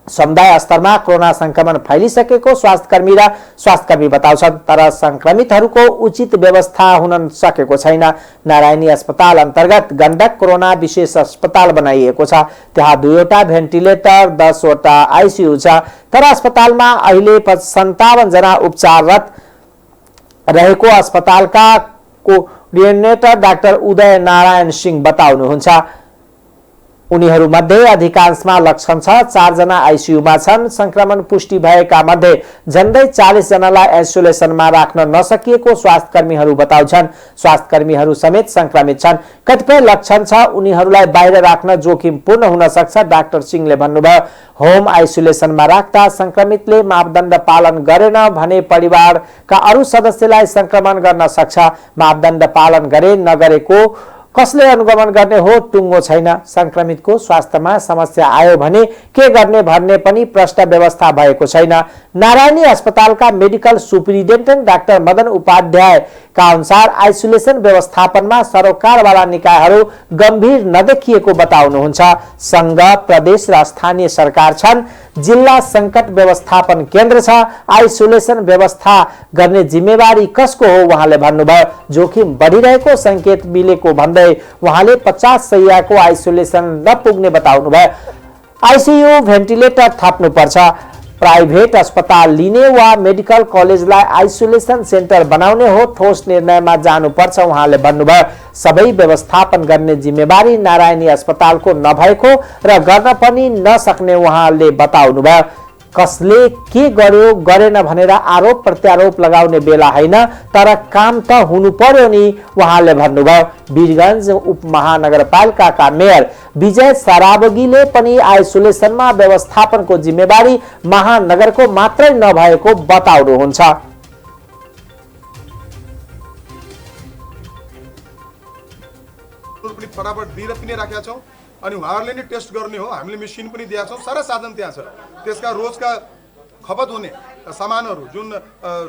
समुदाय स्तरमा कोरोना संक्रमण फैलिसकेको स्वास्थ्यकर्मी बताउँछन्, तर संक्रमितहरूको उचित व्यवस्था हुन सकेको छैन। नारायणी अस्पताल अन्तर्गत गण्डक कोरोना विशेष अस्पताल बनाइएको छ। त्यहाँ 2वटा भेन्टिलेटर, 10वटा आइसियु छ, तर अस्पतालमा अहिले 57 जना उपचाररत रहेको अस्पतालका कोअर्डिनेटर डाक्टर उदय नारायण सिंह बताउनुहुन्छ। उनीहरूमध्ये अधिकांशमा लक्षण छ। 4 जना आइसियुमा छन्। संक्रमण पुष्टि भएका मध्ये झन्डै 40 जनालाई आइसोलेसनमा राख्न नसकिएको स्वास्थ्यकर्मीहरू बताउँछन्। स्वास्थ्यकर्मीहरू समेत संक्रमित छन्। कतिपय लक्षण छ, उनीहरूलाई बाहिर राख्न जोखिमपूर्ण हुन सक्छ। डाक्टर सिंहले भन्नुभयो, होम आइसोलेसनमा राख्दा संक्रमितले मापदण्ड पालन गरेन भने परिवारका अरू सदस्यलाई संक्रमण गर्न सक्छ। मापदण्ड पालन गरे नगरेको कसले अनुगमन गर्ने हो, टुङ्गो छैन। संक्रमितको स्वास्थ्यमा समस्या आयो भने के गर्ने भन्ने पनि प्रष्ट व्यवस्था भएको छैन। नारायणी अस्पतालका medical superintendent doctor Madan Upadhyay का अनुसार आइसोलेसन व्यवस्थापनमा सरोकारवाला निकायहरू गम्भीर नदेखिएको बताउनुहुन्छ। संघ, प्रदेश र स्थानीय सरकार छन्, जिल्ला संकट व्यवस्थापन केन्द्र छ, आइसोलेसन व्यवस्था गर्ने जिम्मेवारी कसको हो उहाँले भन्नुभयो। जोखिम बढिरहेको संकेत मिलेको भन्दै उहाँले 50 शैय्याको आइसोलेसन नपुग्ने बताउनुभयो। आइसियु भेन्टिलेटर थप्नुपर्छ, प्राइभेट अस्पताल लिने वा मेडिकल कलेजलाई आइसोलेसन सेन्टर बनाउने हो, ठोस निर्णयमा जानुपर्छ उहाँले भन्नुभयो। सबै व्यवस्थापन गर्ने जिम्मेवारी नारायणी अस्पतालको नभएको र गर्न पनि नसक्ने उहाँले बताउनुभयो। कसले के गर्यो गरेन भनेर आरोप प्रत्यारोप लगाउने बेला होइन, तर काम त हुनु पर्यो नि उहाँले भन्नुभयो। वीरगञ्ज उपमहानगरपालिकाका मेयर विजय सराबगीले पनि आइसोलेसनमा व्यवस्थापनको जिम्मेवारी महानगरको मात्रै नभएको बताउनुहुन्छ। फटाफट दिएर पनि राखेका छौँ अनि उहाँहरूले नै टेस्ट गर्ने हो। हामीले मेसिन पनि दिएका छौँ, सारा साधन त्यहाँ छ। त्यसका रोजका खपत हुने सामानहरू जुन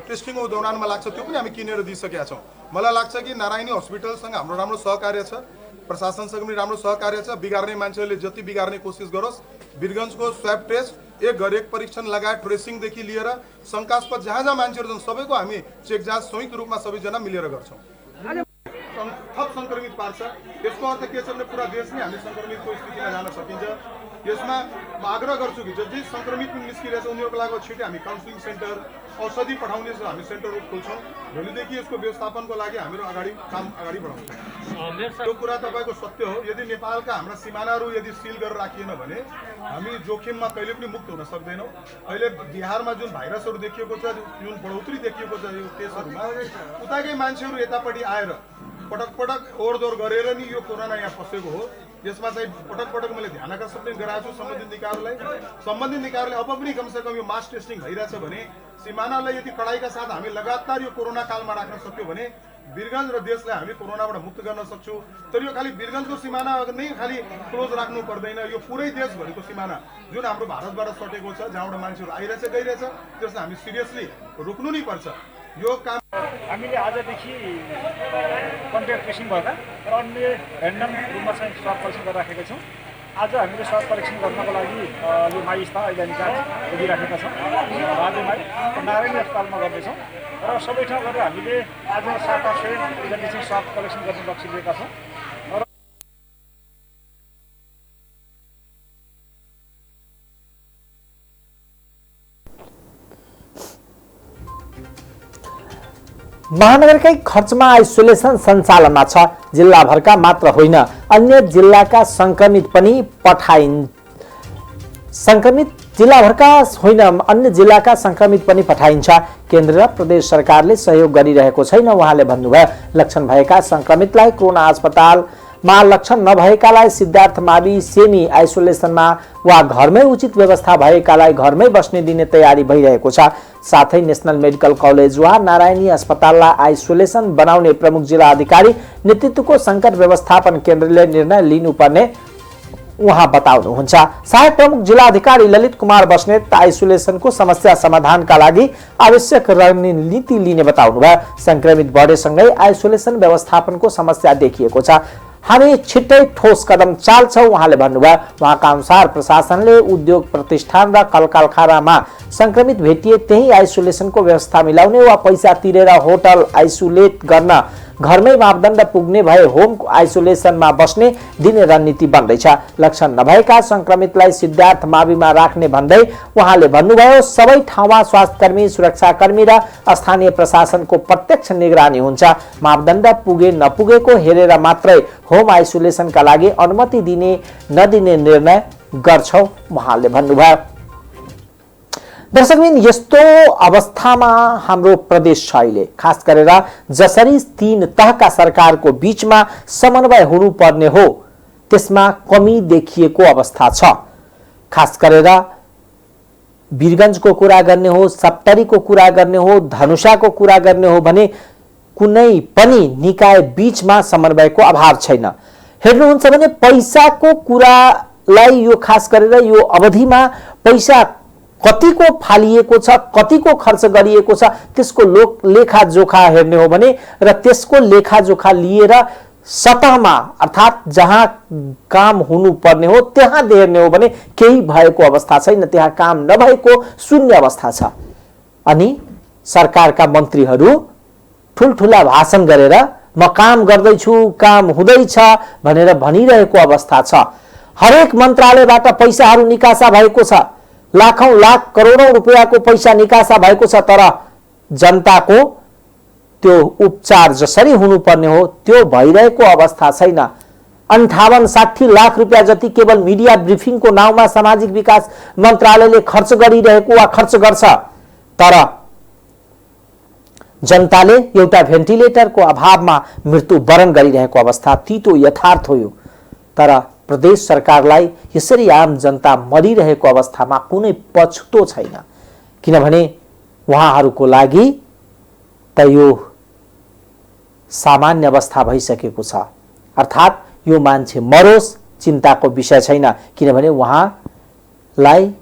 टेस्टिङको दौरानमा लाग्छ त्यो पनि हामी किनेर दिइसकेका छौँ। मलाई लाग्छ कि नारायणी हस्पिटलसँग हाम्रो राम्रो सहकार्य छ, प्रशासनसँग पनि राम्रो सहकार्य छ। बिगार्ने मान्छेहरूले जति बिगार्ने कोसिस गरोस्, वीरगञ्जको स्वाब टेस्ट, एक घर एक परीक्षण लगायत ट्रेसिङदेखि लिएर शङ्कास्पद जहाँ जहाँ मान्छेहरू छन् सबैको हामी चेक जाँच संयुक्त रूपमा सबैजना मिलेर गर्छौँ। थप सङ्क्रमित पार्छ, यसको अर्थ के छ भने पुरा देश नै हामी सङ्क्रमितको स्थितिमा जान सकिन्छ। यसमा म आग्रह गर्छु कि जति सङ्क्रमित पनि निस्किरहेछ उनीहरूको लागि छिटै हामी काउन्सिलिङ सेन्टर, औषधि पठाउने हामी सेन्टरहरू खोल्छौँ। भोलिदेखि यसको व्यवस्थापनको लागि हामीहरू काम अगाडि बढाउँछौँ। यो कुरा तपाईँको सत्य हो। यदि नेपालका हाम्रा सिमानाहरू यदि सिल गरेर राखिएन भने हामी जोखिममा कहिले पनि मुक्त हुन सक्दैनौँ। अहिले बिहारमा जुन भाइरसहरू देखिएको छ, जुन बढोत्तरी देखिएको छ यो केसहरूमा, उताकै मान्छेहरू यतापट्टि आएर पटक पटक ओहोरदोहोर गरेर नि यो कोरोना यहाँ पसेको हो। यसमा चाहिँ पटक पटक मैले ध्यान आकर्षण पनि गराएको छु सम्बन्धित निकायहरूले अब पनि कमसेकम यो मास टेस्टिङ भइरहेछ भने सिमानालाई यदि कडाइका साथ हामी लगातार यो कोरोना कालमा राख्न सक्यौँ भने वीरगञ्ज र देशलाई हामी कोरोनाबाट मुक्त गर्न सक्छौँ। तर यो खालि वीरगञ्जको सिमाना नै खालि क्लोज राख्नु पर्दैन, यो पुरै देशभरिको सिमाना जुन हाम्रो भारतबाट सटेको छ, जहाँबाट मान्छेहरू आइरहेछ गइरहेछ, त्यसलाई हामी सिरियसली रोक्नु नै पर्छ। यो काम हामीले आजदेखि कन्ट्याक्ट ट्रेसिङ भएका र अन्य ऱ्यान्डम रूपमा चाहिँ स्वाब परीक्षण गरिराखेका छौँ। आज हामीले स्वाब परीक्षण गर्नको लागि यो माई स्था अहिले हामी खोलिराखेका छौँ। राज्यमाई नारायणी अस्पतालमा गर्दैछौँ र सबै ठाउँ गरेर हामीले आज 7-8 सय चाहिँ स्वाब परीक्षण गर्ने लक्ष्य लिएका छौँ। महानगरकै खर्चमा आइसोलेसन सञ्चालनमा छ। जिल्लाभरका मात्र होइन, अन्य जिल्लाका संक्रमित पनि पठाइन्छ। केन्द्र र प्रदेश सरकारले सहयोग गरिरहेको छैन उहाँले भन्नुभयो। लक्षण भएका संक्रमितलाई कोरोना अस्पतालमा, लक्षण नभएकालाई सिद्धार्थ मावि सेमी आइसोलेसनमा वा घरमै उचित व्यवस्था भएकालाई घरमै बस्ने दिने तयारी भइरहेको छ। साथै नेशनल मेडिकल कलेज वा नारायणी अस्पताललाई आइसोलेसन बनाउने प्रमुख जिल्ला अधिकारी नेतृत्वको संकट व्यवस्थापन केन्द्रले निर्णय लिनुपर्ने उहाँ बताउनुहुन्छ। सहायक प्रमुख जिल्ला अधिकारी ललित कुमार बस्नेत आइसोलेसनको समस्या समाधानका लागि आवश्यक रणनीति लिने बताउनुभयो। संक्रमित बढेसँगै आइसोलेसन व्यवस्थापनको समस्या देखिएको छ, हामी छिट्टै ठोस कदम चाल्छौँ उहाँले भन्नुभयो। उहाँका अनुसार प्रशासनले उद्योग प्रतिष्ठान र कलकारखानामा संक्रमित भेटिए त्यही आइसोलेसनको व्यवस्था मिलाउने वा पैसा तिरेर होटल आइसोलेट गर्न घरमै मापदण्ड पुग्ने भए होम आइसोलेसनमा बस्ने दिने रणनीति बन्दैछ। लक्षण नभएका संक्रमितलाई सिद्धार्थ माविमा राख्ने भन्दै उहाँले भन्नुभयो, सबै ठाउँमा स्वास्थ्यकर्मी, सुरक्षाकर्मी र स्थानीय प्रशासनको प्रत्यक्ष निगरानी हुन्छ। मापदण्ड पुगे नपुगेको हेरेर मात्रै होम आइसोलेसनका लागि अनुमति दिने नदिने निर्णय गर्छौं उहाँले भन्नुभयो। दर्शकबिन, यस्तो अवस्थामा हाम्रो प्रदेश छ अहिले। खास गरेर जसरी 3 तहका सरकारको बीचमा समन्वय हुनुपर्ने हो त्यसमा कमी देखिएको अवस्था छ। खास गरेर वीरगञ्जको कुरा गर्ने हो, सप्तरीको कुरा गर्ने हो, धनुषाको कुरा गर्ने हो भने कुनै पनि निकाय बीचमा समन्वयको अभाव छैन। हेर्नुहुन्छ भने पैसाको कुरालाई यो खास गरेर यो अवधिमा पैसा कतिको फालिएको छ, कतिको खर्च गरिएको छ, त्यसको लेखाजोखा हेर्ने हो भने र त्यसको लेखाजोखा लिएर सतहमा अर्थात् जहाँ काम हुनुपर्ने हो त्यहाँ हेर्ने हो भने केही भएको अवस्था छैन, त्यहाँ काम नभएको शून्य अवस्था छ। अनि सरकारका मन्त्रीहरू ठुलठुला भाषण गरेर म काम गर्दैछु, काम हुँदैछ भनेर भनिरहेको अवस्था छ। हरेक मन्त्रालयबाट पैसाहरू निकासा भएको छ, लाखौं लाख करोडौं रुपैयाँको पैसा निकासा भएको छ, तर जनताको त्यो उपचार जसरी हुनुपर्ने हो त्यो भइरहेको अवस्था छैन। 58-60 लाख रुपैयाँ जति केवल मिडिया ब्रिफिङको नाउँमा सामाजिक विकास मन्त्रालयले खर्च गरिरहेको वा खर्च गर्छ, तर जनताले एउटा भेन्टिलेटरको अभावमा मृत्युवरण गरिरहेको अवस्था तीतो यथार्थ हो। तर प्रदेश सरकारलाई यसरी आम जनता मरिरहेको अवस्थामा कुनै पछुतो छैन, किनभने उहाँहरूको लागि त यो सामान्य अवस्था भइसकेको छ। अर्थात् यो मान्छे मरोस् चिन्ताको विषय छैन, किनभने उहाँलाई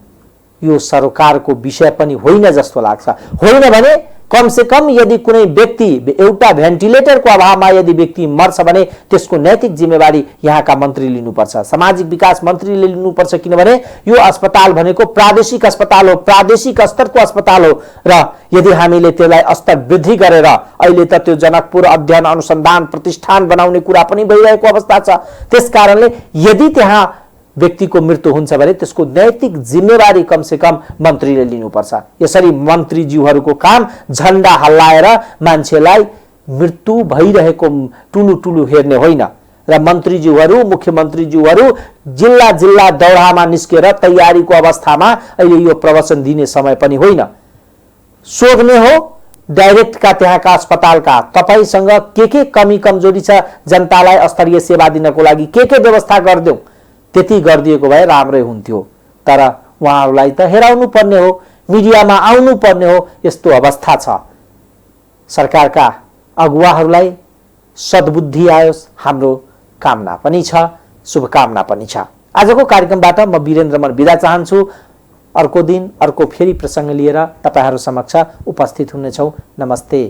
यो सरकारको विषय पनि होइन जस्तो लाग्छ। होइन भने कम से कम यदि कुनै व्यक्ति एउटा भेन्टिलेटरको अभावमा यदि व्यक्ति मर्छ भने त्यसको नैतिक जिम्मेवारी यहाँका मन्त्री लिनुपर्छ, सामाजिक विकास मन्त्रीले लिनुपर्छ, किनभने यो अस्पताल भनेको प्रादेशिक अस्पताल हो, प्रादेशिक स्तरको अस्पताल हो र यदि हामीले त्यसलाई स्तर वृद्धि गरेर अहिले त त्यो जनकपुर अध्ययन अनुसन्धान प्रतिष्ठान बनाउने कुरा पनि भइरहेको अवस्था छ। त्यसकारणले यदि त्यहाँ व्यक्तिको मृत्यु हुन्छ भने त्यसको नैतिक जिम्मेवारी कम से कम मन्त्रीले लिनुपर्छ। यसरी मन्त्रीज्यूहरूको काम झण्डा हल्लाएर मान्छेलाई मृत्यु भइरहेको टुलु हेर्ने होइन र मन्त्रीज्यूहरू मुख्यमन्त्रीज्यूहरू जिल्ला जिल्ला दौडामा निस्केर तयारीको अवस्थामा अहिले यो प्रवचन दिने समय पनि होइन। सोध्ने हो डाइरेक्टका त्यहाँका अस्पतालका तपाईसँग के कमी कमजोरी छ, जनतालाई स्तरीय सेवा दिनको लागि के व्यवस्था गरिदेऊ, त्यति गरिदिएको भए राम्रै हुन्थ्यो। तर उहाँहरूलाई त हेराउनु पर्ने हो, मिडियामा आउनु पर्ने हो, यस्तो अवस्था छ। सरकारका अगुवाहरूलाई सद्बुद्धि आओस् हाम्रो कामना पनि छ, शुभकामना पनि छ। आजको कार्यक्रमबाट म वीरेन्द्र मन बिदा चाहन्छु। अर्को दिन अर्को फेरि प्रसंग लिएर तपाईहरु समक्ष उपस्थित हुनेछौं। नमस्ते।